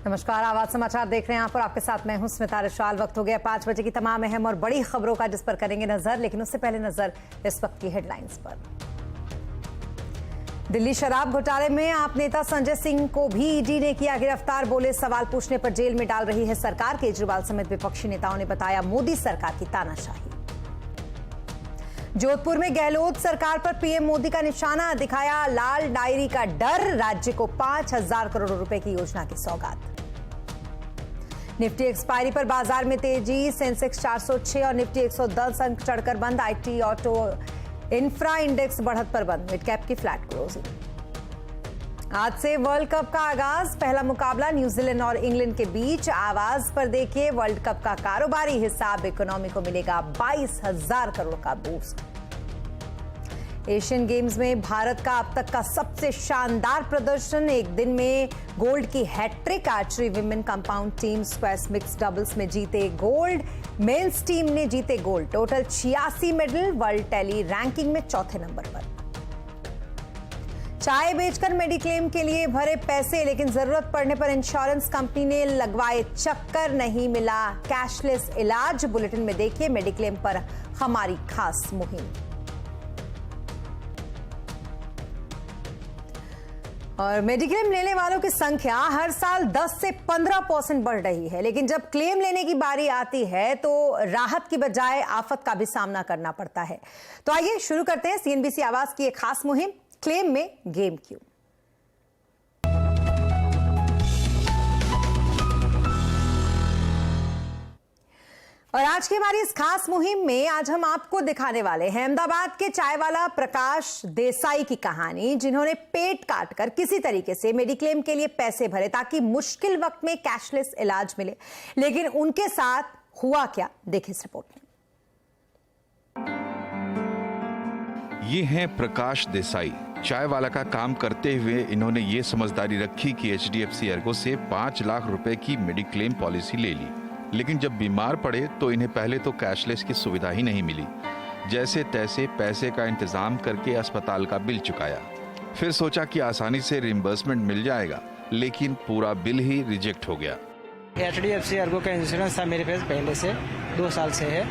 नमस्कार, आवाज समाचार देख रहे हैं आप और आपके साथ मैं हूं स्मिता रिशाल। वक्त हो गया 5 बजे की तमाम अहम और बड़ी खबरों का, जिस पर करेंगे नजर। लेकिन उससे पहले नजर इस वक्त की हेडलाइंस पर। दिल्ली शराब घोटाले में आप नेता संजय सिंह को भी ईडी ने किया गिरफ्तार। बोले सवाल पूछने पर जेल में डाल रही है सरकार। केजरीवाल समेत विपक्षी नेताओं ने बताया मोदी सरकार की तानाशाही। जोधपुर में गहलोत सरकार पर पीएम मोदी का निशाना, दिखाया लाल डायरी का डर। राज्य को 5,000 करोड़ रुपए की योजना की सौगात। निफ्टी एक्सपायरी पर बाजार में तेजी, सेंसेक्स 406 और निफ्टी 110 अंक चढ़कर बंद। आईटी, ऑटो, इंफ्रा इंडेक्स बढ़त पर बंद। मिड कैप की फ्लैट क्लोजिंग। आज से वर्ल्ड कप का आगाज। पहला मुकाबला न्यूजीलैंड और इंग्लैंड के बीच। आवाज पर देखिए वर्ल्ड कप का कारोबारी हिसाब। इकोनॉमी को मिलेगा 22,000 करोड़ का बूस्ट। एशियन गेम्स में भारत का अब तक का सबसे शानदार प्रदर्शन। एक दिन में गोल्ड की hattrick. Archery women compound team squash mix doubles में जीते गोल्ड। मेंस टीम ने जीते gold. Total 86 medal. World tally ranking में चौथे नंबर पर। चाय बेचकर मेडिक्लेम के लिए भरे पैसे, लेकिन जरूरत पड़ने पर इंश्योरेंस कंपनी ने लगवाए चक्कर। नहीं मिला कैशलेस इलाज। बुलेटिन में देखिए मेडिक्लेम पर हमारी खास मुहिम। और मेडिक्लेम लेने वालों की संख्या हर साल 10 से 15% बढ़ रही है, लेकिन जब क्लेम लेने की बारी आती है तो राहत की बजाय आफत का भी सामना करना पड़ता है। तो आइए शुरू करते हैं सीएनबीसी आवाज की एक खास मुहिम, क्लेम में गेम क्यों। और आज की हमारी इस खास मुहिम में आज हम आपको दिखाने वाले हैं अहमदाबाद के चाय वाला प्रकाश देसाई की कहानी, जिन्होंने पेट काटकर किसी तरीके से मेडिक्लेम के लिए पैसे भरे ताकि मुश्किल वक्त में कैशलेस इलाज मिले। लेकिन उनके साथ हुआ क्या, देखिए इस रिपोर्ट में। ये हैं प्रकाश देसाई। चाय वाला का काम करते हुए इन्होंने ये समझदारी रखी कि HDFC एर्गो से 5 लाख रुपए की मेडिक्लेम पॉलिसी ले ली। लेकिन जब बीमार पड़े तो इन्हें पहले तो कैशलेस की सुविधा ही नहीं मिली। जैसे तैसे पैसे का इंतजाम करके अस्पताल का बिल चुकाया। फिर सोचा कि आसानी से रिम्बर्समेंट मिल जाएगा, लेकिन पूरा बिल ही रिजेक्ट हो गया। HDFC एर्गो का इंश्योरेंस था मेरे पास पहले से, 2 साल से है।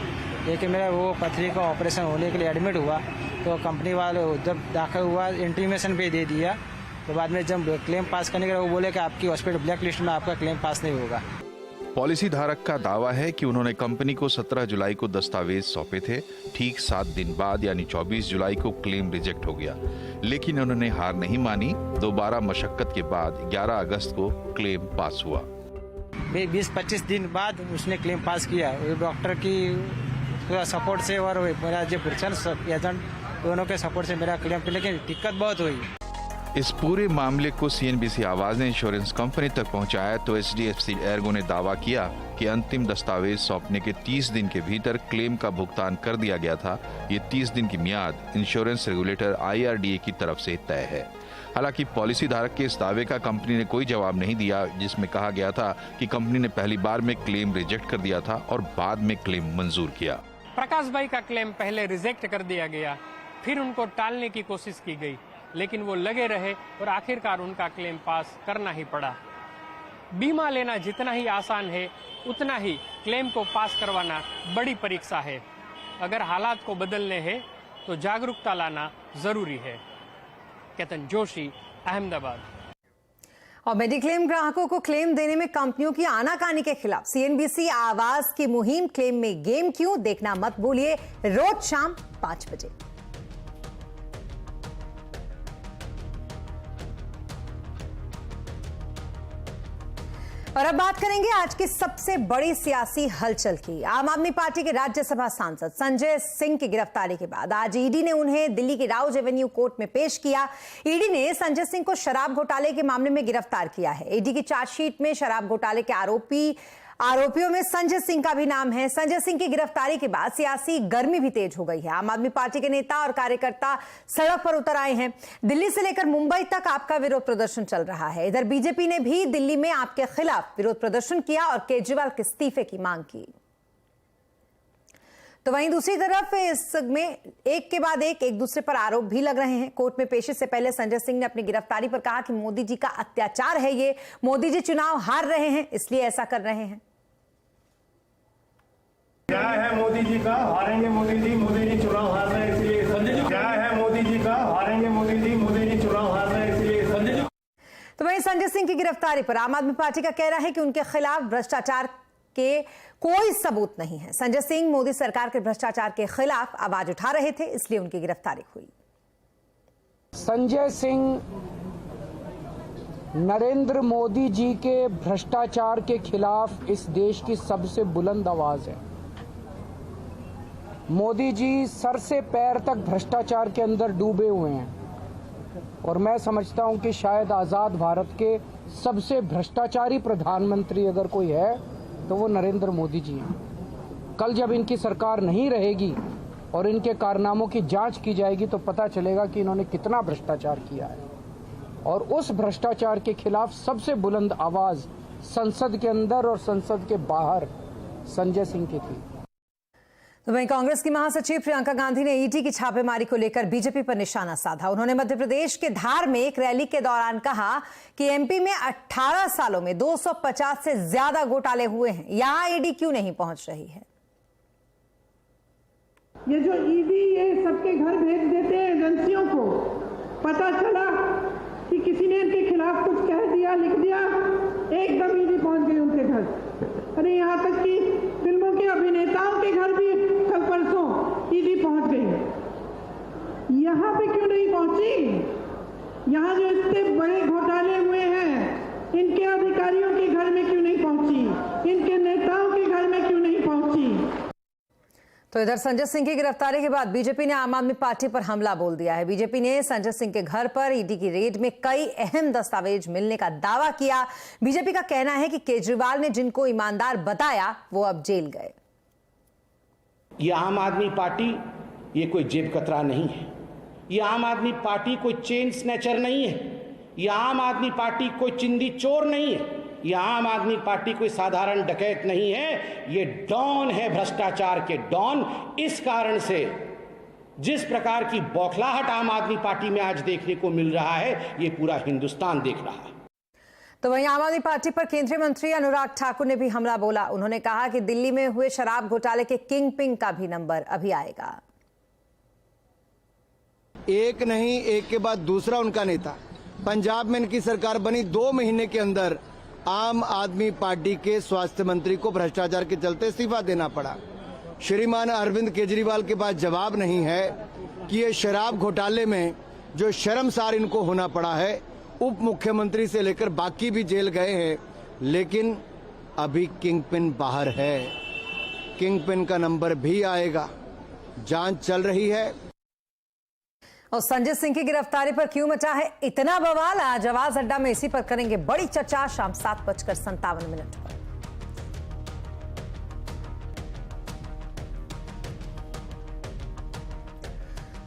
लेकिन मेरा वो पथरी का ऑपरेशन होने के लिए एडमिट हुआ तो कंपनी वाले जब दाखिल हुआ इंटीमेशन पे दे दिया। तो बाद में जब क्लेम पास करने के लिए वो बोले कि आपकी हॉस्पिटल ब्लैक लिस्ट में आपका क्लेम पास नहीं होगा। पॉलिसी धारक का दावा है कि उन्होंने कंपनी को 17 जुलाई को दस्तावेज सौंपे थे। ठीक 7 दिन बाद यानी 24 जुलाई को क्लेम रिजेक्ट हो गया। लेकिन उन्होंने हार नहीं मानी। दोबारा मशक्कत के बाद 11 अगस्त को क्लेम पास हुआ। 20-25 दिन बाद उसने क्लेम पास किया। डॉक्टर की सपोर्ट से और मेरा जो पर्सन एजेंट दोनों के सपोर्ट से मेरा क्लेम किया, लेकिन दिक्कत बहुत हुई। इस पूरे मामले को सीएनबीसी आवाज ने इंश्योरेंस कंपनी तक पहुंचाया तो HDFC एर्गो ने दावा किया कि अंतिम दस्तावेज सौंपने के 30 दिन के भीतर क्लेम का भुगतान कर दिया गया था। ये 30 दिन की मियाद इंश्योरेंस रेगुलेटर IRDA की तरफ से तय है। हालांकि पॉलिसी धारक के इस दावे का कंपनी ने कोई जवाब नहीं दिया, जिसमें कहा गया था कि कंपनी ने पहली बार में क्लेम रिजेक्ट कर दिया था और बाद में क्लेम मंजूर किया। प्रकाश भाई का क्लेम पहले रिजेक्ट कर दिया गया, फिर उनको टालने की कोशिश की गई, लेकिन वो लगे रहे और आखिरकार उनका क्लेम पास करना ही पड़ा। बीमा लेना जितना ही आसान है, उतना ही क्लेम को पास करवाना बड़ी परीक्षा है। अगर हालात को बदलने हैं तो जागरूकता लाना जरूरी है। केतन जोशी, अहमदाबाद। और मेडिक्लेम ग्राहकों को क्लेम देने में कंपनियों की आनाकानी के खिलाफ सीएनबीसी आवाज की मुहिम क्लेम में गेम क्यों, देखना मत भूलिए रोज शाम 5 बजे। और अब बात करेंगे आज की सबसे बड़ी सियासी हलचल की। आम आदमी पार्टी के राज्यसभा सांसद संजय सिंह की गिरफ्तारी के बाद आज ईडी ने उन्हें दिल्ली की राउज एवेन्यू कोर्ट में पेश किया। ईडी ने संजय सिंह को शराब घोटाले के मामले में गिरफ्तार किया है। ईडी की चार्जशीट में शराब घोटाले के आरोपियों में संजय सिंह का भी नाम है। संजय सिंह की गिरफ्तारी के बाद सियासी गर्मी भी तेज हो गई है। आम आदमी पार्टी के नेता और कार्यकर्ता सड़क पर उतर आए हैं। दिल्ली से लेकर मुंबई तक आपका विरोध प्रदर्शन चल रहा है। इधर बीजेपी ने भी दिल्ली में आपके खिलाफ विरोध प्रदर्शन किया और केजरीवाल के इस्तीफे की मांग की। तो वहीं दूसरी तरफ इसमें एक के बाद एक दूसरे पर आरोप भी लग रहे हैं। कोर्ट में पेशी से पहले संजय सिंह ने अपनी गिरफ्तारी पर कहा कि मोदी जी का अत्याचार है ये, मोदी जी चुनाव हार रहे हैं इसलिए ऐसा कर रहे हैं। क्या है मोदी जी का, हारेंगे मोदी जी चुनाव हार रहे हैं इसलिए संजय जी। क्या है मोदी जी का, हारेंगे मोदी जी चुनाव हार रहे हैं इसलिए संजय जी। तो वहीं संजय सिंह की गिरफ्तारी पर आम आदमी पार्टी का कहना है कि उनके खिलाफ भ्रष्टाचार के कोई सबूत नहीं है। संजय सिंह मोदी सरकार के भ्रष्टाचार के खिलाफ आवाज उठा रहे थे, इसलिए उनकी गिरफ्तारी हुई। संजय सिंह नरेंद्र मोदी जी के भ्रष्टाचार के खिलाफ इस देश की सबसे बुलंद आवाज है। मोदी जी सर से पैर तक भ्रष्टाचार के अंदर डूबे हुए हैं और मैं समझता हूं कि शायद आजाद भारत के सबसे भ्रष्टाचारी प्रधानमंत्री अगर कोई है तो वो नरेंद्र मोदी जी हैं। कल जब इनकी सरकार नहीं रहेगी और इनके कारनामों की जांच की जाएगी तो पता चलेगा कि इन्होंने कितना भ्रष्टाचार किया है और उस भ्रष्टाचार के खिलाफ सबसे बुलंद आवाज संसद के अंदर और संसद के बाहर संजय सिंह की थी। तो वहीं कांग्रेस की महासचिव प्रियंका गांधी ने ईडी की छापेमारी को लेकर बीजेपी पर निशाना साधा। उन्होंने मध्य प्रदेश के धार में एक रैली के दौरान कहा कि एमपी में 18 सालों में 250 से ज्यादा घोटाले हुए हैं, यहां ईडी क्यों नहीं पहुंच रही है। ये जो ईडी ये सबके घर भेज देते हैं एजेंसियों को, पता चला कि किसी ने इनके खिलाफ कुछ कह दिया, लिख दिया, एकदम ईडी पहुंच गई उनके घर। अरे यहाँ तक कि फिल्मों के अभिनेताओं के घर भी कल परसों ईडी पहुंच गई। यहाँ पे क्यों नहीं पहुंची? यहाँ जो इतने बड़े घोटाले हुए हैं इनके अधिकारियों के घर में क्यों नहीं पहुंची? इनके नेताओं के घर में क्यों नहीं पहुंची? तो इधर संजय सिंह की गिरफ्तारी के बाद बीजेपी ने आम आदमी पार्टी पर हमला बोल दिया है। बीजेपी ने संजय सिंह के घर पर ईडी की रेड में कई अहम दस्तावेज मिलने का दावा किया। बीजेपी का कहना है कि केजरीवाल ने जिनको ईमानदार बताया वो अब जेल गए। ये आम आदमी पार्टी ये कोई जेब कतरा नहीं है। ये आम आदमी पार्टी कोई चेन स्नैचर नहीं है। ये आम आदमी पार्टी कोई चिंदी चोर नहीं है। ये आम आदमी पार्टी कोई साधारण डकैत नहीं है। ये डॉन है, भ्रष्टाचार के डॉन। इस कारण से जिस प्रकार की बौखलाहट आम आदमी पार्टी में आज देखने को मिल रहा है ये पूरा हिंदुस्तान देख रहा है। तो वहीं आम आदमी पार्टी पर केंद्रीय मंत्री अनुराग ठाकुर ने भी हमला बोला। उन्होंने कहा कि दिल्ली में हुए शराब घोटाले के किंग पिंग का भी नंबर अभी आएगा। एक नहीं, एक के बाद दूसरा उनका नेता। पंजाब में इनकी सरकार बनी 2 महीने के अंदर आम आदमी पार्टी के स्वास्थ्य मंत्री को भ्रष्टाचार के चलते इस्तीफा देना पड़ा। श्रीमान अरविंद केजरीवाल के पास जवाब नहीं है कि ये शराब घोटाले में जो शर्मसार इनको होना पड़ा है, उप मुख्यमंत्री से लेकर बाकी भी जेल गए हैं, लेकिन अभी किंगपिन बाहर है। किंगपिन का नंबर भी आएगा। जांच चल रही है। और संजय सिंह की गिरफ्तारी पर क्यों मचा है इतना बवाल, आज आवाज अड्डा में इसी पर करेंगे बड़ी चर्चा शाम 7:57 पर।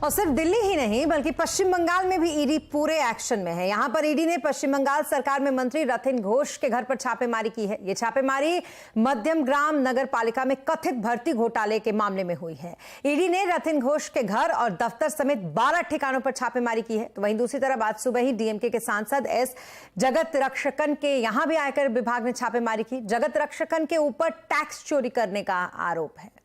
और सिर्फ दिल्ली ही नहीं बल्कि पश्चिम बंगाल में भी ईडी पूरे एक्शन में है। यहां पर ईडी ने पश्चिम बंगाल सरकार में मंत्री रतिन घोष के घर पर छापेमारी की है। यह छापेमारी मध्यम ग्राम नगर पालिका में कथित भर्ती घोटाले के मामले में हुई है। ईडी ने रतिन घोष के घर और दफ्तर समेत 12 ठिकानों पर छापेमारी की है। तो वहीं दूसरी तरफ आज सुबह ही डीएमके के सांसद एस जगत रक्षकन के यहां भी आयकर विभाग ने छापेमारी की। जगत रक्षकन के ऊपर टैक्स चोरी करने का आरोप है।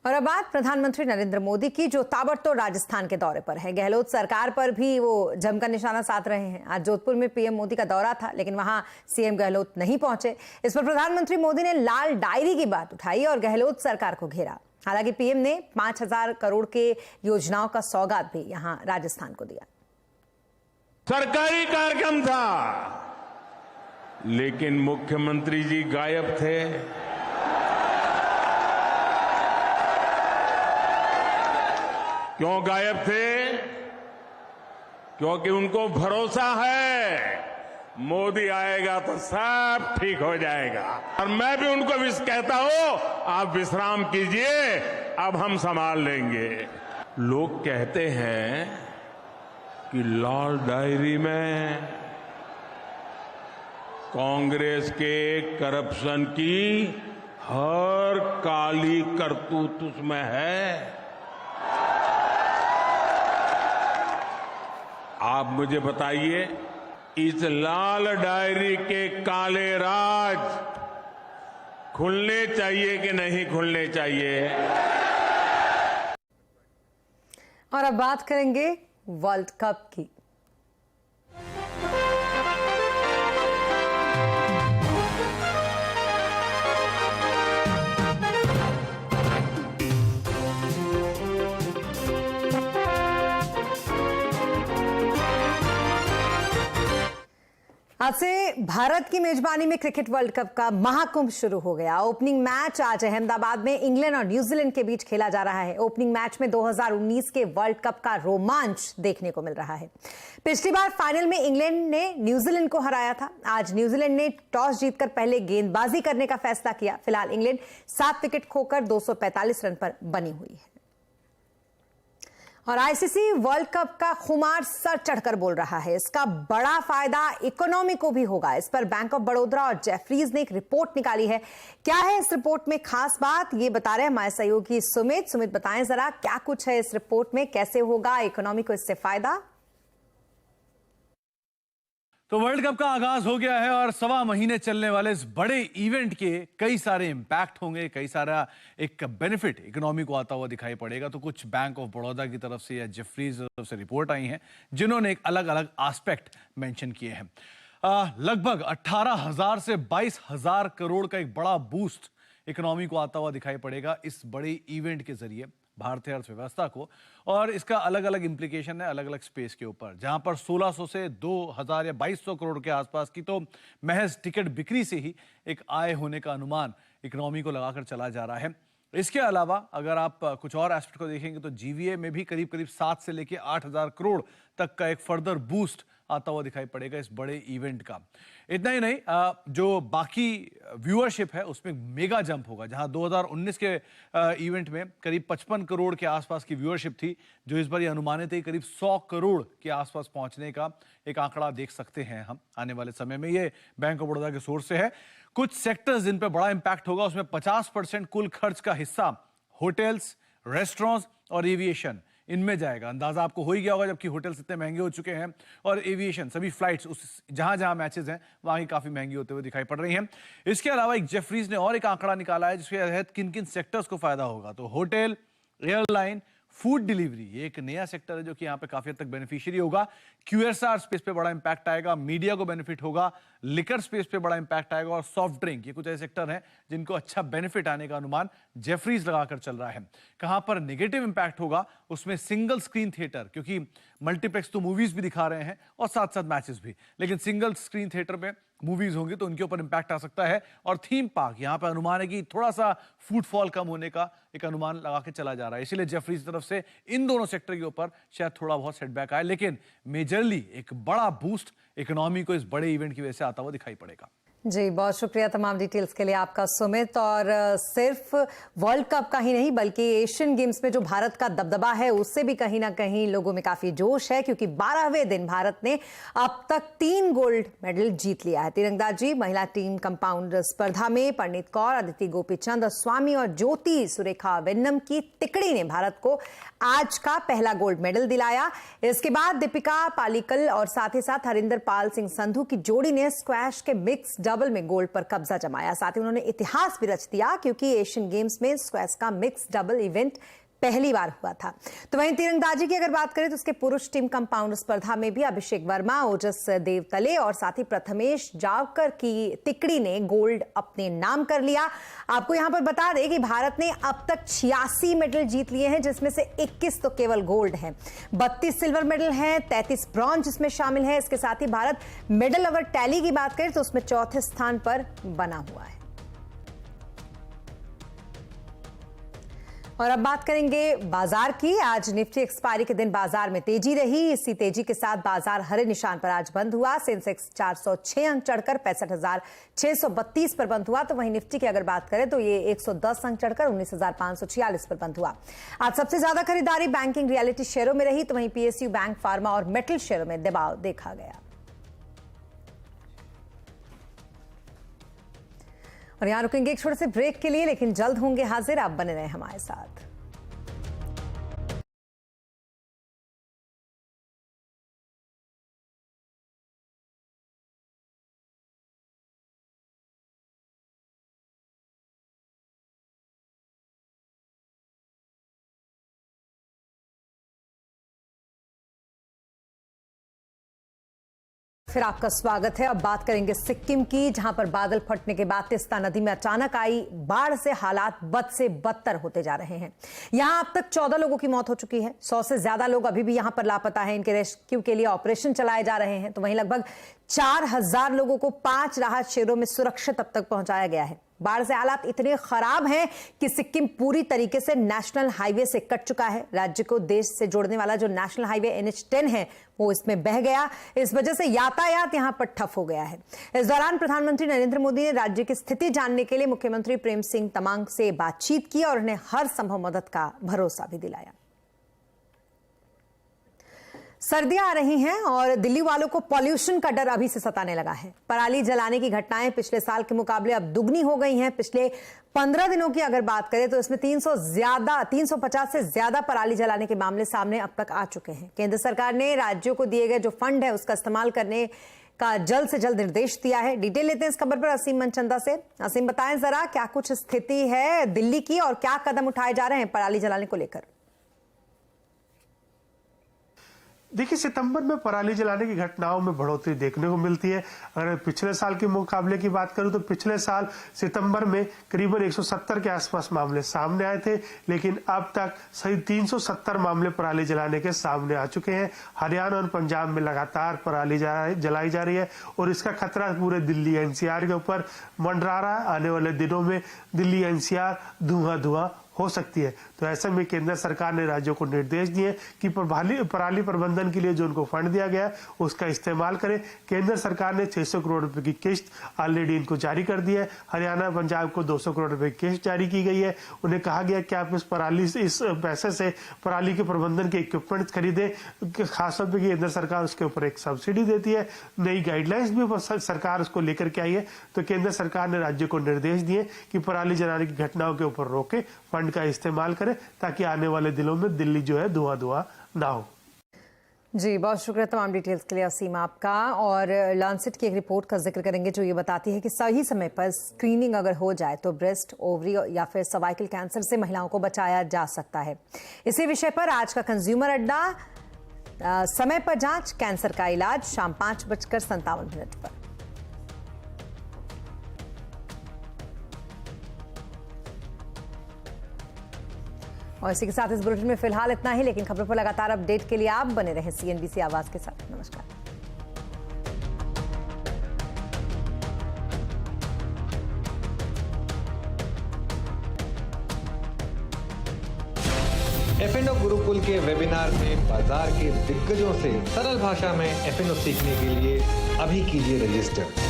और अब बात प्रधानमंत्री नरेंद्र मोदी की, जो ताबड़तोड़ राजस्थान के दौरे पर है। गहलोत सरकार पर भी वो जमकर निशाना साध रहे हैं। आज जोधपुर में पीएम मोदी का दौरा था, लेकिन वहां सीएम गहलोत नहीं पहुंचे। इस पर प्रधानमंत्री मोदी ने लाल डायरी की बात उठाई और गहलोत सरकार को घेरा। हालांकि पीएम ने 5,000 करोड़ के योजनाओं का सौगात भी यहां राजस्थान को दिया। सरकारी कार्यक्रम था, लेकिन मुख्यमंत्री जी गायब थे। क्यों गायब थे? क्योंकि उनको भरोसा है मोदी आएगा तो सब ठीक हो जाएगा। और मैं भी उनको कहता हूं आप विश्राम कीजिए, अब हम संभाल लेंगे। लोग कहते हैं कि लाल डायरी में कांग्रेस के करप्शन की हर काली करतूत उसमें है। आप मुझे बताइए, इस लाल डायरी के काले राज खुलने चाहिए कि नहीं खुलने चाहिए? और अब बात करेंगे वर्ल्ड कप की। आज से भारत की मेजबानी में क्रिकेट वर्ल्ड कप का महाकुंभ शुरू हो गया। ओपनिंग मैच आज अहमदाबाद में इंग्लैंड और न्यूजीलैंड के बीच खेला जा रहा है। ओपनिंग मैच में 2019 के वर्ल्ड कप का रोमांच देखने को मिल रहा है। पिछली बार फाइनल में इंग्लैंड ने न्यूजीलैंड को हराया था। आज न्यूजीलैंड ने टॉस जीतकर पहले गेंदबाजी करने का फैसला किया। फिलहाल इंग्लैंड 7 विकेट खोकर 245 रन पर बनी हुई है। और आईसीसी वर्ल्ड कप का खुमार सर चढ़कर बोल रहा है। इसका बड़ा फायदा इकोनॉमी को भी होगा। इस पर बैंक ऑफ बड़ौदा और जेफरीज ने एक रिपोर्ट निकाली है। क्या है इस रिपोर्ट में खास बात, ये बता रहे हैं हमारे सहयोगी सुमित। बताएं जरा क्या कुछ है इस रिपोर्ट में, कैसे होगा इकोनॉमी को इससे फायदा? तो वर्ल्ड कप का आगाज हो गया है और 1.25 महीने चलने वाले इस बड़े इवेंट के कई सारे इंपैक्ट होंगे, कई सारा एक बेनिफिट इकोनॉमी को आता हुआ दिखाई पड़ेगा। तो कुछ बैंक ऑफ बड़ौदा की तरफ से या जेफरीज की तरफ से रिपोर्ट आई हैं जिन्होंने एक अलग अलग एस्पेक्ट मेंशन किए हैं। लगभग 18,000 से 22,000 करोड़ का एक बड़ा बूस्ट इकोनॉमी को आता हुआ दिखाई पड़ेगा इस बड़े इवेंट के जरिए भारतीय अर्थव्यवस्था को। और इसका अलग अलग इंप्लीकेशन है अलग अलग स्पेस के ऊपर, जहां पर 1600 से 2000 या 2200 करोड़ के आसपास की तो महज टिकट बिक्री से ही एक आय होने का अनुमान इकोनॉमी को लगाकर चला जा रहा है। इसके अलावा अगर आप कुछ और एस्पेक्ट को देखेंगे तो जीवीए में भी करीब करीब 7 से लेकर 8,000 करोड़ तक का एक फर्दर बूस्ट आता हुआ दिखाई पड़ेगा इस बड़े इवेंट का। इतना ही नहीं, जो बाकी व्यूअरशिप है उसमें मेगा जंप होगा। जहां 2019 के इवेंट में करीब 55 करोड़ के आसपास की व्यूअरशिप थी, जो इस बार ये अनुमानित है करीब 100 करोड़ के आसपास पहुंचने का एक आंकड़ा देख सकते हैं हम आने वाले समय में। ये बैंक ऑफ बड़ौदा के सोर्स से है। कुछ सेक्टर्स जिन पर बड़ा इंपैक्ट होगा उसमें 50% कुल खर्च का हिस्सा होटल्स, रेस्टोरेंट्स और एविएशन इनमें जाएगा। अंदाजा आपको हो ही गया होगा, जबकि होटल्स इतने महंगे हो चुके हैं और एविएशन सभी फ्लाइट्स उस जहां जहां मैचेस हैं वहां ही काफी महंगी होते हुए दिखाई पड़ रही हैं। इसके अलावा एक जेफरीज ने और एक आंकड़ा निकाला है जिसके तहत किन किन सेक्टर्स को फायदा होगा। तो होटल, एयरलाइन, फूड डिलीवरी, ये एक नया सेक्टर है जो कि यहाँ पे काफी हद तक बेनिफिशियरी होगा। क्यूएसआर स्पेस पे बड़ा इंपैक्ट आएगा, मीडिया को बेनिफिट होगा, लिकर स्पेस पे बड़ा इंपैक्ट आएगा और सॉफ्ट ड्रिंक, ये कुछ ऐसे सेक्टर हैं जिनको अच्छा बेनिफिट आने का अनुमान जेफरीज लगाकर चल रहा है। कहां पर नेगेटिव इंपैक्ट होगा उसमें सिंगल स्क्रीन थिएटर, क्योंकि मल्टीप्लेक्स तो मूवीज भी दिखा रहे हैं और साथ साथ मैचेस भी, लेकिन सिंगल स्क्रीन थिएटर में मूवीज होंगी तो उनके ऊपर इंपैक्ट आ सकता है। और थीम पार्क, यहां पर अनुमान है कि थोड़ा सा फुटफॉल कम होने का एक अनुमान लगा के चला जा रहा है। इसीलिए जेफरीज की तरफ से इन दोनों सेक्टर के ऊपर शायद थोड़ा बहुत सेटबैक आए, लेकिन मेजरली एक बड़ा बूस्ट इकोनॉमी को इस बड़े इवेंट की वजह से आता हुआ दिखाई पड़ेगा। जी, बहुत शुक्रिया तमाम डिटेल्स के लिए आपका सुमित। और सिर्फ वर्ल्ड कप का ही नहीं बल्कि एशियन गेम्स में जो भारत का दबदबा है उससे भी कहीं ना कहीं लोगों में काफी जोश है, क्योंकि 12वें दिन भारत ने अब तक 3 गोल्ड मेडल जीत लिया है। तीरंदाजी महिला टीम कंपाउंड स्पर्धा में परनीत कौर, अदिति गोपीचंद स्वामी और ज्योति सुरेखा वेन्नम की तिकड़ी ने भारत को आज का पहला गोल्ड मेडल दिलाया। इसके बाद दीपिका पालीकल और साथ ही साथ हरिंदर पाल सिंह संधू की जोड़ी ने स्क्वैश के मिक्स डबल में गोल्ड पर कब्जा जमाया। साथ ही उन्होंने इतिहास भी रच दिया, क्योंकि एशियन गेम्स में स्क्वैश का मिक्स डबल इवेंट पहली बार हुआ था। तो वहीं तीरंदाजी की अगर बात करें तो उसके पुरुष टीम कंपाउंड स्पर्धा में भी अभिषेक वर्मा, ओजस देवतले और साथ ही प्रथमेश जावकर की तिकड़ी ने गोल्ड अपने नाम कर लिया। आपको यहां पर बता दें कि भारत ने अब तक 86 मेडल जीत लिए हैं, जिसमें से 21 तो केवल गोल्ड हैं। 32 सिल्वर मेडल हैं, 33 ब्रॉन्ज इसमें शामिल है। इसके साथ ही भारत मेडल अगर टैली की बात करें तो उसमें चौथे स्थान पर बना हुआ है। और अब बात करेंगे बाजार की। आज निफ्टी एक्सपायरी के दिन बाजार में तेजी रही। इसी तेजी के साथ बाजार हरे निशान पर आज बंद हुआ। सेंसेक्स 406 अंक चढ़कर 65,632 पर बंद हुआ। तो वहीं निफ्टी की अगर बात करें तो ये 110 अंक चढ़कर 19,546 पर बंद हुआ। आज सबसे ज्यादा खरीदारी बैंकिंग रियलिटी शेयरों में रही, तो वहीं पीएसयू, बैंक, फार्मा और मेटल शेयरों में दबाव देखा गया। और यहाँ रुकेंगे एक छोटे से ब्रेक के लिए, लेकिन जल्द होंगे हाजिर। आप बने रहे हमारे साथ। फिर आपका स्वागत है। अब बात करेंगे सिक्किम की, जहां पर बादल फटने के बाद तिस्ता नदी में अचानक आई बाढ़ से हालात बद से बदतर होते जा रहे हैं। यहां अब तक 14 लोगों की मौत हो चुकी है। 100 से ज्यादा लोग अभी भी यहां पर लापता हैं। इनके रेस्क्यू के लिए ऑपरेशन चलाए जा रहे हैं। तो वहीं लगभग 4000 लोगों को 5 राहत शिविरों में सुरक्षित अब तक पहुंचाया गया है। बाढ़ से हालात इतने खराब हैं कि सिक्किम पूरी तरीके से नेशनल हाईवे से कट चुका है। राज्य को देश से जोड़ने वाला जो नेशनल हाईवे NH10 है वो इसमें बह गया। इस वजह से यातायात यहां पर ठप हो गया है। इस दौरान प्रधानमंत्री नरेंद्र मोदी ने राज्य की स्थिति जानने के लिए मुख्यमंत्री प्रेम सिंह तमांग से बातचीत की और उन्हें हर संभव मदद का भरोसा भी दिलाया। सर्दियां आ रही हैं और दिल्ली वालों को पॉल्यूशन का डर अभी से सताने लगा है। पराली जलाने की घटनाएं पिछले साल के मुकाबले अब दुगनी हो गई हैं। पिछले 15 दिनों की अगर बात करें तो इसमें 350 से ज्यादा पराली जलाने के मामले सामने अब तक आ चुके हैं। केंद्र सरकार ने राज्यों को दिए गए जो फंड है उसका इस्तेमाल करने का जल्द से जल्द निर्देश दिया है। डिटेल लेते हैं इस खबर पर असीम मनचंदा से। असीम, बताएं जरा क्या कुछ स्थिति है दिल्ली की और क्या कदम उठाए जा रहे हैं पराली जलाने को लेकर। देखिए, सितंबर में पराली जलाने की घटनाओं में बढ़ोतरी देखने को मिलती है। अगर पिछले साल के मुकाबले की बात करूं तो पिछले साल सितंबर में करीबन 170 के आसपास मामले सामने आए थे, लेकिन अब तक सही 370 मामले पराली जलाने के सामने आ चुके हैं। हरियाणा और पंजाब में लगातार पराली जलाई जा रही है और इसका खतरा पूरे दिल्ली NCR के ऊपर मंडरा रहा है। आने वाले दिनों में दिल्ली NCR धुआं हो सकती है। तो ऐसे में केंद्र सरकार ने राज्यों को निर्देश दिए कि पराली प्रबंधन के लिए जो उनको फंड दिया गया है उसका इस्तेमाल करें। केंद्र सरकार ने 600 करोड़ रुपए की किस्त ऑलरेडी इनको जारी कर दी है। हरियाणा पंजाब को 200 करोड़ रुपए की किस्त जारी की गई है। उन्हें कहा गया कि आप इस पैसे से पराली के प्रबंधन के इक्विपमेंट खरीदें। खासतौर पर केंद्र सरकार उसके ऊपर एक सब्सिडी देती है। नई गाइडलाइंस भी सरकार उसको लेकर के आई है। तो केंद्र सरकार ने राज्य को निर्देश दिए कि पराली जलाने की घटनाओं के ऊपर रोके, फंड का इस्तेमाल करें ताकि आने वाले दिनों में दिल्ली जो है धुआं ना हो। जी, बहुत शुक्रिया तमाम डिटेल्स के लिए असीम आपका। और लैंसेट की एक रिपोर्ट का जिक्र करेंगे जो ये बताती है कि सही समय पर स्क्रीनिंग अगर हो जाए तो ब्रेस्ट, ओवरी या फिर सर्वाइकल कैंसर से महिलाओं को बचाया जा सकता है। इसी विषय पर आज का कंज्यूमर अड्डा, समय पर जांच, कैंसर का इलाज, शाम 5:57 पर। और इसी के साथ इस बुलेटिन में फिलहाल इतना ही, लेकिन खबरों पर लगातार अपडेट के लिए आप बने रहें CNBC आवाज के साथ। नमस्कार। F&O गुरुकुल के वेबिनार में बाजार के दिग्गजों से सरल भाषा में F&O सीखने के लिए अभी कीजिए रजिस्टर।